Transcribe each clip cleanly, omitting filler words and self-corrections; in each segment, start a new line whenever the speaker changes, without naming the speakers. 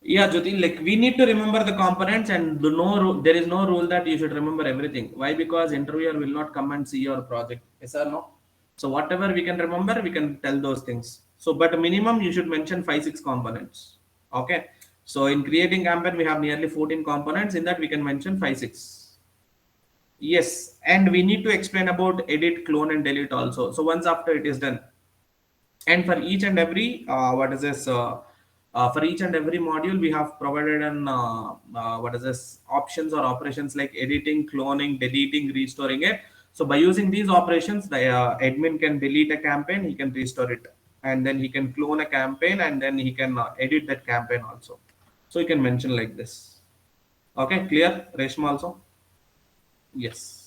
Yeah, Jyoti, like we need to remember the components, and there is no rule that you should remember everything. Why? Because interviewer will not come and see your project. Yes or no? So whatever we can remember, we can tell those things. So, but minimum you should mention five, six components. Okay. So in creating campaign, we have nearly 14 components. In that, we can mention five, six. Yes, and we need to explain about edit, clone, and delete also. So once after it is done, and for each and every what is this for each and every module we have provided an what is this options or operations like editing, cloning, deleting, restoring it. So by using these operations, the admin can delete a campaign, he can restore it, and then he can clone a campaign, and then he can edit that campaign also. So you can mention like this. Okay, clear, Reshma also? Yes.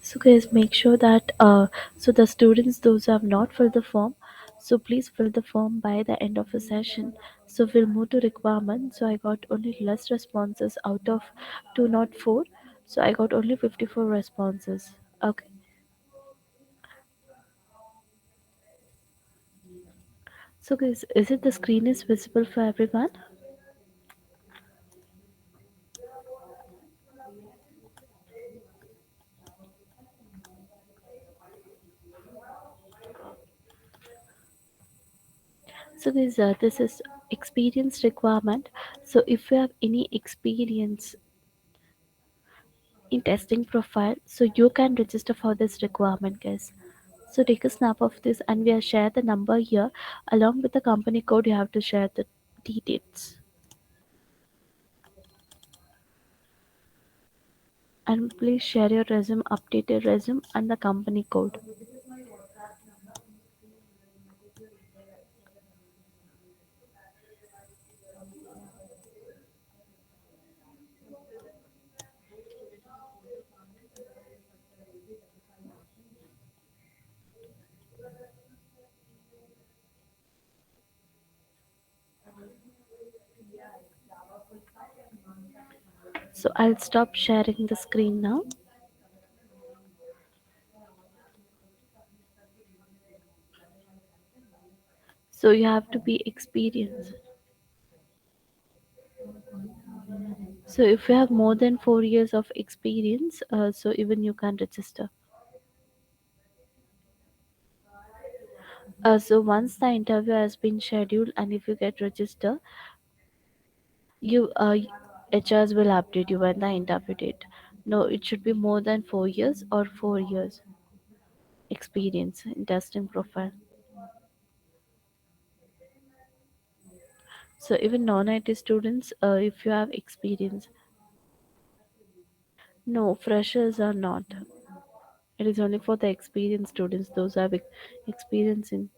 So guys, make sure that so the students those who have not filled the form, so please fill the form by the end of the session. So we'll move to requirement. So I got only less responses out of 204. So I got only 54 responses. Okay. So guys, is it the screen is visible for everyone? So guys, this is experience requirement. So if you have any experience in testing profile, so you can register for this requirement, guys. So take a snap of this and we'll share the number here along with the company code. You have to share the details and please share your resume, updated resume and the company code. So I'll stop sharing the screen now. So you have to be experienced. So if you have more than 4 years of experience, so even you can register. So once the interview has been scheduled and if you get registered, you HRs will update you when the interview date. No, it should be more than 4 years or 4 years experience in testing profile. So even non-IT students, if you have experience, no freshers are not. It is only for the experienced students. Those who have experience in.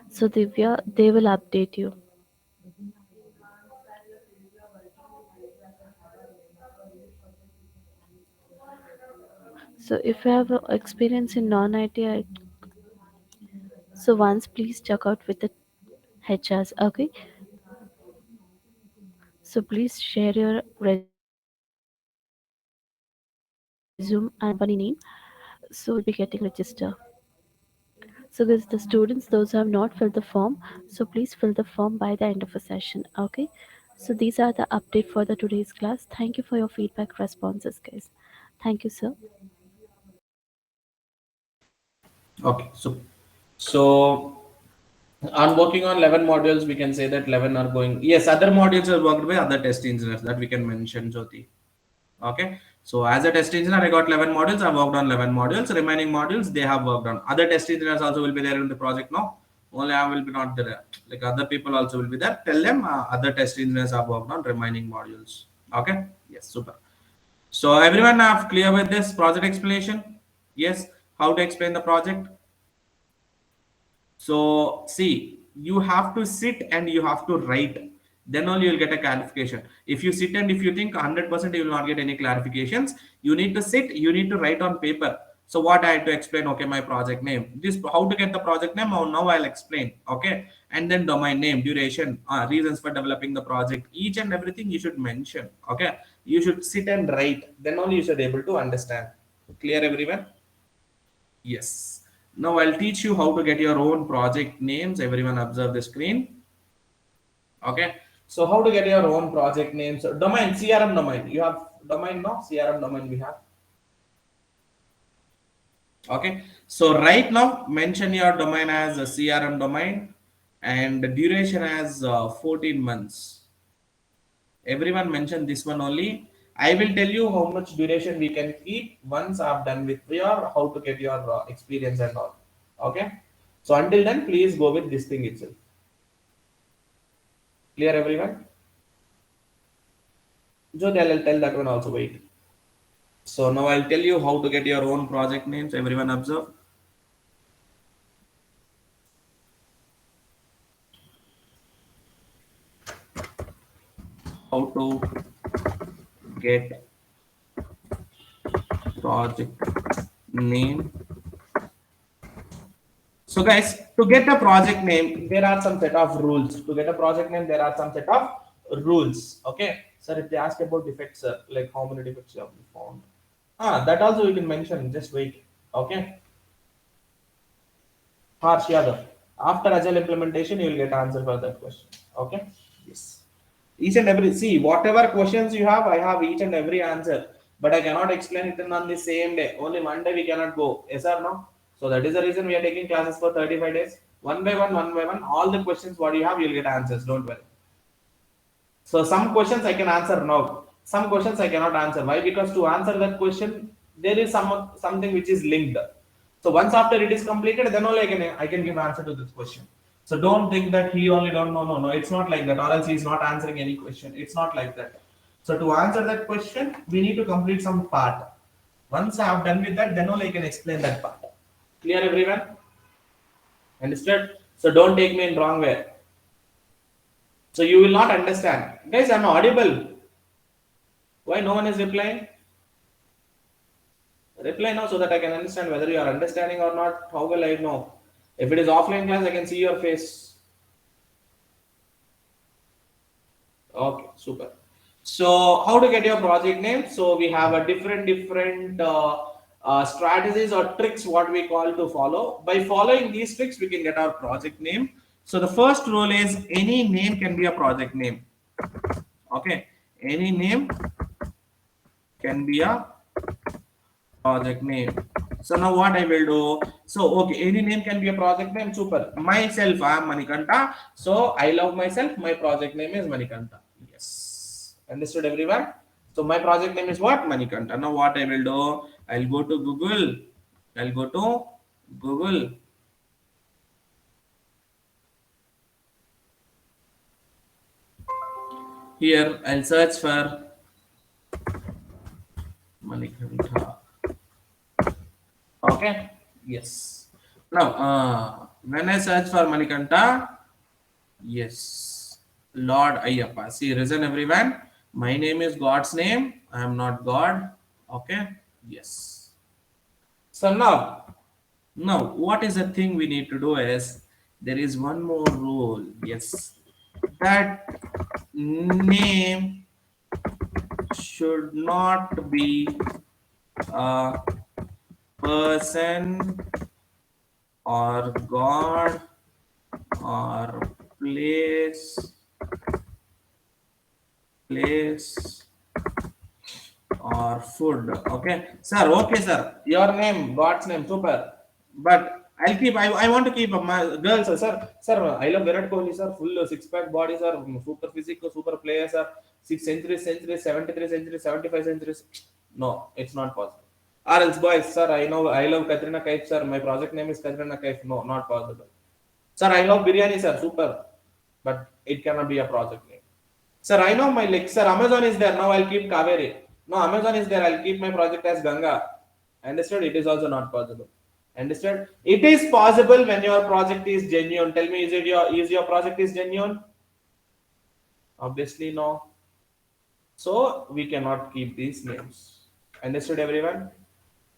So Divya, they will update you. So if you have experience in non-IT, so once please check out with the HRs. Okay. So please share your resume and company name so that you will be getting register. So guys, the students, those who have not filled the form, so please fill the form by the end of a session. Okay. So these are the update for the today's class. Thank you for your feedback responses, guys. Thank you, sir.
Okay, so on working on 11 modules, we can say that 11 are going. Yes, other modules are worked by other test engineers that we can mention, Jyoti. Okay, so as a test engineer, I got 11 modules. I worked on 11 modules. Remaining modules they have worked on. Other test engineers also will be there in the project now. Only I will be not there. Like other people also will be there. Tell them other test engineers have worked on remaining modules. Okay. Yes. Super. So everyone have clear with this project explanation? Yes. How to explain the project? So see, you have to sit and you have to write. Then only you'll get a clarification. If you sit and if you think 100% you will not get any clarifications, you need to sit, you need to write on paper. So what I had to explain, okay, my project name. This how to get the project name, oh, now I'll explain. Okay. And then domain name, duration, reasons for developing the project, each and everything you should mention. Okay. You should sit and write. Then only you should able to understand. Clear everyone? Yes. Now I'll teach you how to get your own project names. Everyone observe the screen. Okay. So how to get your own project names? So domain, CRM domain. You have domain, no? CRM domain we have. Okay. So right now mention your domain as a CRM domain and the duration as 14 months. Everyone mention this one only. I will tell you how much duration we can keep once I've done with your how to get your experience and all. Okay. So until then, please go with this thing itself. Clear everyone? Jyoti, I'll tell that one also. Wait. So now I'll tell you how to get your own project names. Everyone observe. How to get project name. So guys, to get a project name, there are some set of rules. To get a project name, there are some set of rules. Okay. Sir, if they ask about defects, like how many defects you have found. That also you can mention. Just wait. Okay. Harsh Yadav. After Agile implementation, you will get answer for that question. Okay. Yes. Each and every see whatever questions you have, I have each and every answer, but I cannot explain it on the same day. Only Monday we cannot go. Yes or no? So that is the reason we are taking classes for 35 days. One by one, all the questions what you have, you'll get answers. Don't worry. So some questions I can answer now. Some questions I cannot answer. Why? Because to answer that question, there is something which is linked. So once after it is completed, then only I can give answer to this question. So don't think that he only don't know. No, no, it's not like that. Or else he is not answering any question. It's not like that. So to answer that question, we need to complete some part. Once I have done with that, then only I can explain that part. Clear everyone? Understood? So don't take me in wrong way. So you will not understand. Guys, I'm audible. Why no one is replying? Reply now so that I can understand whether you are understanding or not. How will I know? If it is offline class, I can see your face. Okay, super. So how to get your project name? So we have a different strategies or tricks what we call to follow. By following these tricks, we can get our project name. So the first rule is any name can be a project name. Okay, any name can be a project name. So now what I will do? So okay, any name can be a project name. Super. Myself, I am Manikanta. So I love myself. My project name is Manikanta. Yes. Understood everyone? So my project name is what? Manikanta. Now what I will do? I'll go to Google. I'll go to Google. Here I'll search for Manikanta. Okay. Yes. Now, when I search for Manikanta, yes, Lord Ayyappa. See, listen, everyone. My name is God's name. I am not God. Okay. Yes. So now what is the thing we need to do is There is one more rule. Yes. That name should not be a person or god or place or food. Okay, sir. Okay, sir. Your name, God's name, super. But I'll keep. I want to keep my girls, sir. Sir, I love Virat Kohli, sir. Full six pack body, sir. Super physical, super player, sir. 6 centuries, 73 centuries, 75 centuries. No, it's not possible. Or else, boys, sir. I know. I love Katrina Kaif, sir. My project name is Katrina Kaif. No, not possible. Sir, I love biryani, sir. Super. But it cannot be a project name. Sir, I know my like, sir, Amazon is there. Now I'll keep Kaveri. No, Amazon is there. I'll keep my project as Ganga. Understood? It is also not possible. Understood? It is possible when your project is genuine. Tell me, is your project is genuine? Obviously, no. So we cannot keep these names. Understood, everyone?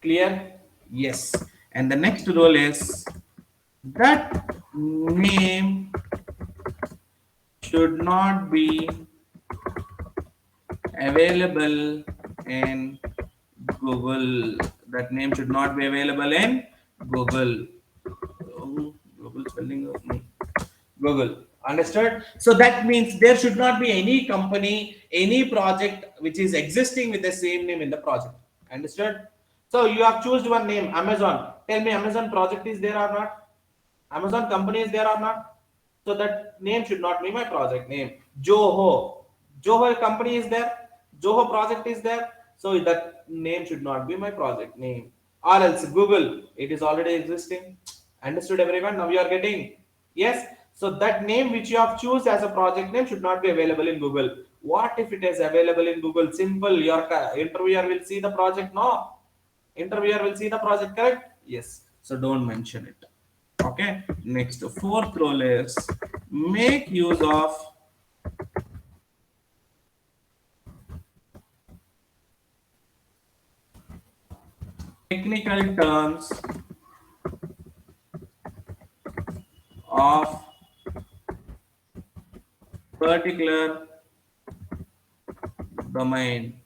Clear? Yes. And the next rule is that name should not be available in Google. That name should not be available in Google. Google spelling of Google. Understood? So that means there should not be any company, any project which is existing with the same name in the project. Understood? So you have chosen one name, Amazon. Tell me, Amazon project is there or not? Amazon company is there or not? So that name should not be my project name. Joho. Joho company is there. Joho project is there. So that name should not be my project name. Or else Google. It is already existing. Understood, everyone? Now you are getting. Yes. So that name which you have choose as a project name should not be available in Google. What if it is available in Google? Simple. Your interviewer will see the project. No. Interviewer will see the project, correct? Yes. So don't mention it. Okay. Next, fourth rule is make use of technical terms of particular domain.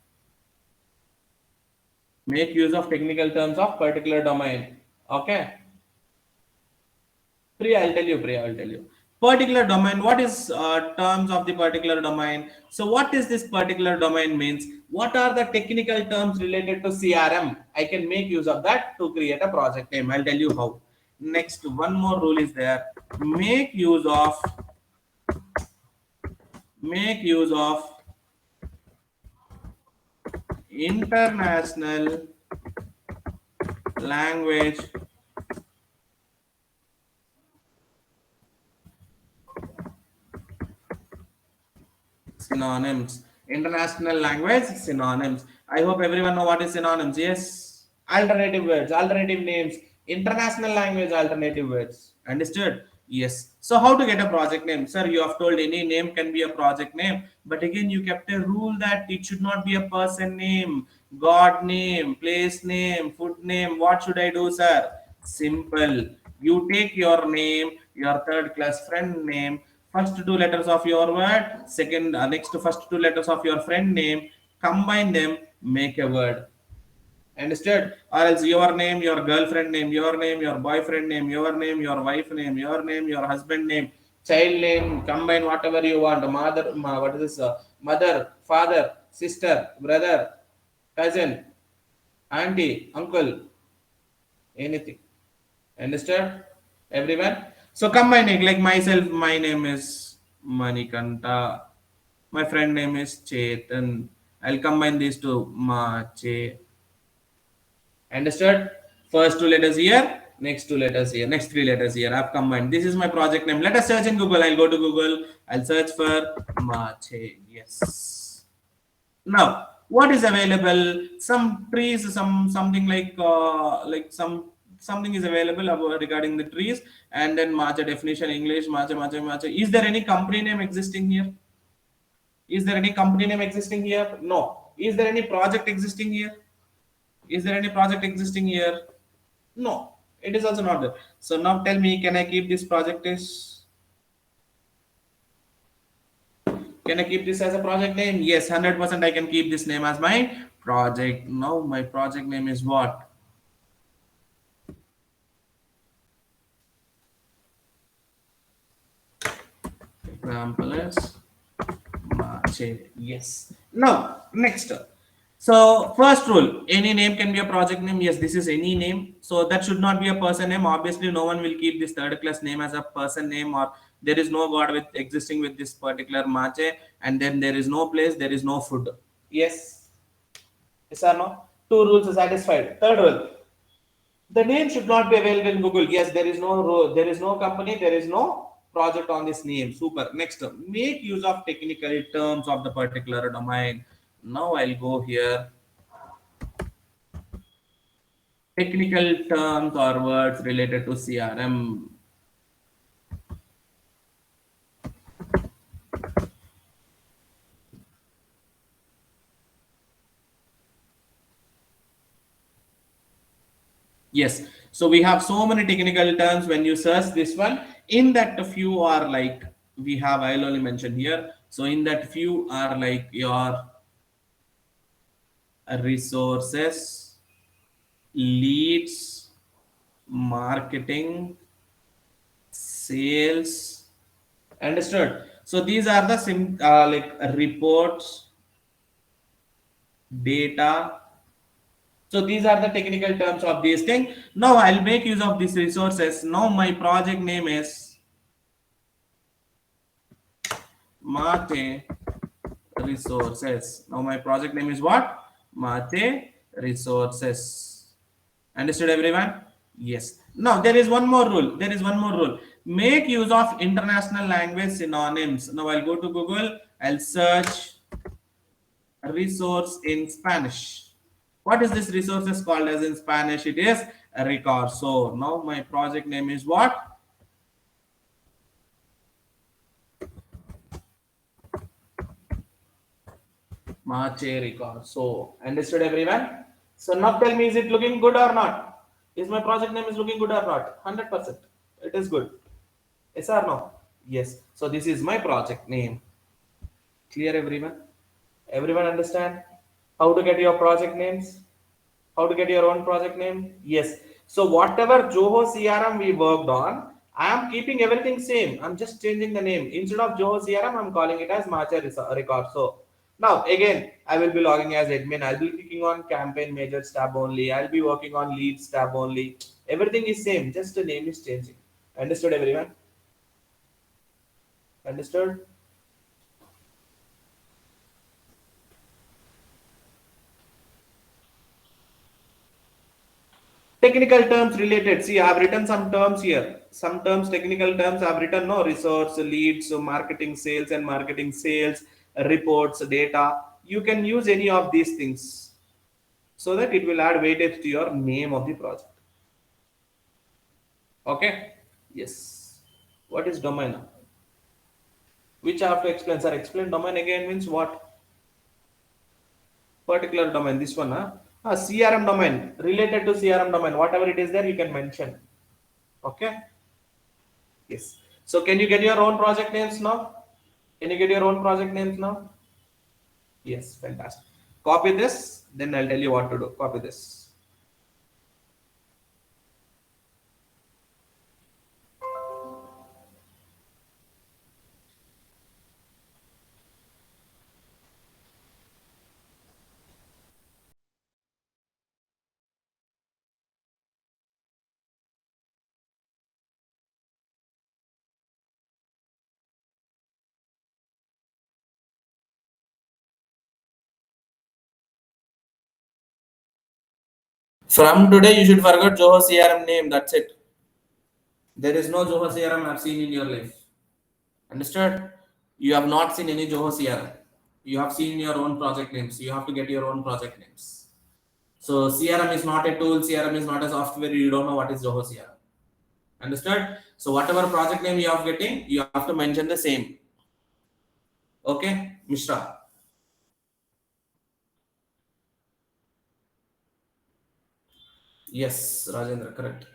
Make use of technical terms of particular domain. Okay. Priya, I'll tell you. Priya, I'll tell you. Particular domain. What is terms of the particular domain? So, what is this particular domain means? What are the technical terms related to CRM? I can make use of that to create a project name. I'll tell you how. Next, one more rule is there. Make use of international language synonyms. International language synonyms. I hope everyone know what is synonyms. Yes. Alternative words, alternative names, international language alternative words. Understood? Yes. So how to get a project name? Sir, you have told any name can be a project name, but again you kept a rule that it should not be a person name, god name, place name, food name. What should I do, sir? Simple. You take your name, your third class friend name, first two letters of your word, second next to first two letters of your friend name, combine them, make a word. Understood? Or else your name, your girlfriend name, your boyfriend name, your wife name, your husband name, child name, combine whatever you want. What is this? Mother, father, sister, brother, cousin, auntie, uncle, anything. Understood? Everyone? So combining like myself, my name is Manikanta. My friend name is Chetan. I'll combine these two. Che. Understood? First two letters here, next two letters here, next three letters here. I've combined. This is my project name. Let us search in Google. I'll go to Google. I'll search for Mache. Yes. Now, what is available? Some trees, something like something is available about regarding the trees, and then matcha definition English matcha. Is there any company name existing here? Is there any company name existing here? No. Is there any project existing here? Is there any project existing here? No. It is also not there. So now tell me, can I keep this project is? Can I keep this as a project name? Yes, 100% I can keep this name as my project. Now my project name is what? Example is Marche. Yes. Now, next. So, first rule, any name can be a project name. Yes, this is any name. So, that should not be a person name. Obviously, no one will keep this third class name as a person name, or there is no God with existing with this particular Marche, and then there is no place, there is no food. Yes. Yes or no? Two rules are satisfied. Third rule, the name should not be available in Google. Yes, there is no there is no company, there is no project on this name. Super. Next, make use of technical terms of the particular domain. Now I'll go here. Technical terms or words related to CRM. Yes. So we have so many technical terms when you search this one. In that, a few are like we have. I'll only mention here. So in that, few are like your resources, leads, marketing, sales. Understood? So these are the like reports, data. So these are the technical terms of these things. Now I'll make use of these resources. Now my project name is Mate Resources. Now my project name is what? Mate Resources. Understood, everyone? Yes. Now there is one more rule. There is one more rule. Make use of international language synonyms. Now I'll go to Google. I'll search resource in Spanish. What is this resources called as in Spanish? It is Recurso. Now my project name is what? Mache Recurso. Understood, everyone? So now tell me, is it looking good or not? Is my project name is looking good or not? 100%. It is good. Yes or no? Yes. So this is my project name. Clear, everyone? Everyone understand how to get your project names? How to get your own project name? Yes. So whatever Zoho CRM we worked on, I am keeping everything same. I'm just changing the name. Instead of Zoho CRM, I'm calling it as Macha Record. So now again, I will be logging as admin. I'll be clicking on campaign majors tab only. I'll be working on leads tab only. Everything is same. Just the name is changing. Understood, everyone? Understood? Technical terms related. See, I've written some terms here. Some terms, technical terms I've written, no, resource, leads, so marketing, sales and marketing sales, reports, data. You can use any of these things so that it will add weightage to your name of the project. Okay. Yes. What is domain? Which I have to explain, sir. Explain domain again means what? Particular domain. This one, huh? CRM domain. Related to CRM domain. Whatever it is there, you can mention. Okay. Yes. So can you get your own project names now? Can you get your own project names now? Yes, fantastic. Copy this, then I'll tell you what to do. Copy this. From today, you should forget Zoho CRM name. That's it. There is no Zoho CRM I've seen in your life. Understood? You have not seen any Zoho CRM. You have seen your own project names. You have to get your own project names. So CRM is not a tool. CRM is not a software. You don't know what is Zoho CRM. Understood? So whatever project name you are getting, you have to mention the same. Okay, Mishra. Yes, Rajendra, correct.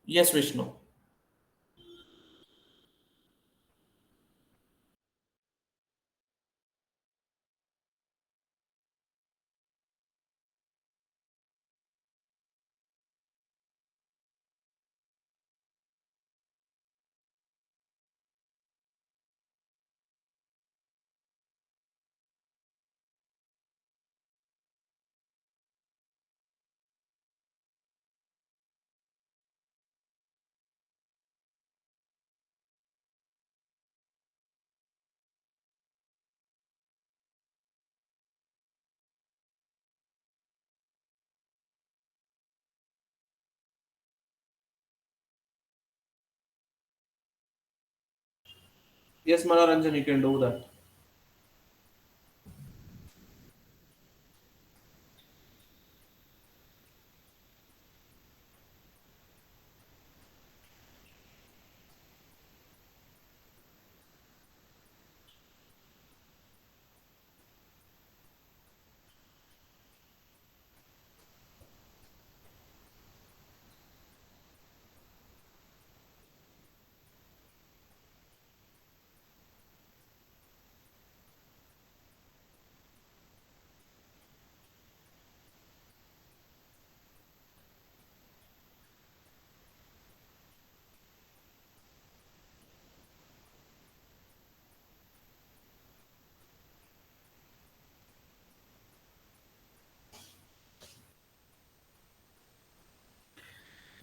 Yes, Vishnu. Yes, Manoranjan, you can do that.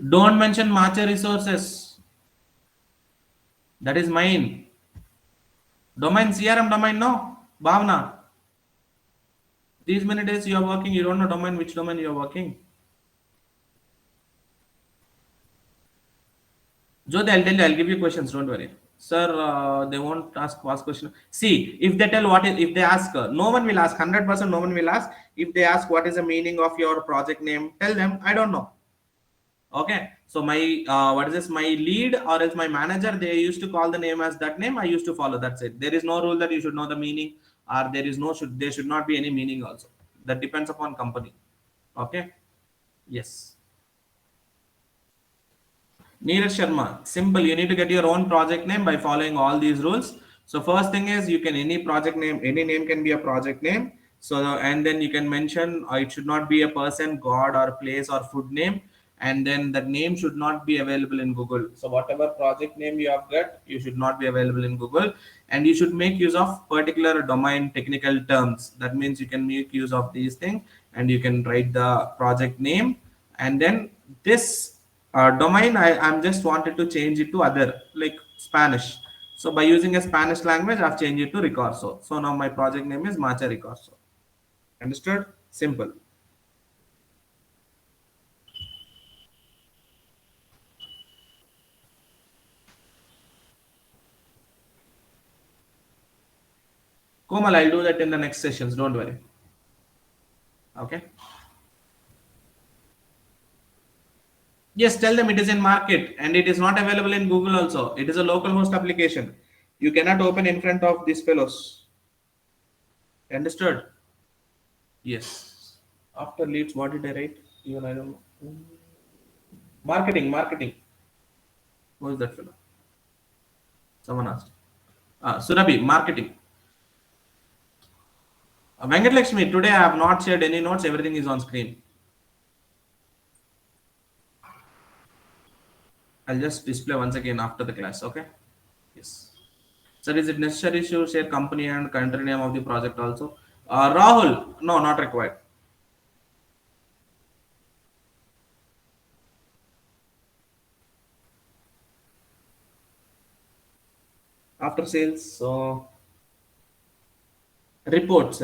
Don't mention Matcha resources. That is mine. Domain, CRM domain, no? Bhavna. These many days you are working, you don't know domain, which domain you are working. Jyoti, I'll tell you, I'll give you questions, don't worry. Sir, they won't ask question. See, if they tell what is, if they ask, no one will ask, 100% no one will ask. If they ask what is the meaning of your project name, tell them, I don't know. Okay, so my what is this? My lead or else my manager, they used to call the name as that name. I used to follow. That's it. There is no rule that you should know the meaning, or there is no should there should not be any meaning also. That depends upon company. Okay. Yes. Neeraj Sharma, simple. You need to get your own project name by following all these rules. So first thing is you can any project name, any name can be a project name. So and then you can mention it should not be a person, god, or place or food name, and then the name should not be available in Google. So whatever project name you have got, you should not be available in Google, and you should make use of particular domain technical terms. That means you can make use of these things, and you can write the project name, and then this domain I'm just wanted to change it to other like Spanish. So by using a Spanish language, I've changed it to Ricorso. So now my project name is Macha Ricorso. Understood? Simple. Komal, I'll do that in the next sessions. Don't worry. Okay. Yes, tell them it is in market and it is not available in Google also. It is a local host application. You cannot open in front of these fellows. Understood? Yes. After leads, what did I write? Even I don't know. Marketing, marketing. Who is that fellow? Someone asked. Surabhi, marketing. Venkat Lakshmi, today I have not shared any notes. Everything is on screen. I'll just display once again after the class. Okay. Yes. Sir, is it necessary to share company and country name of the project also? Rahul, no, not required. After sales, so reports.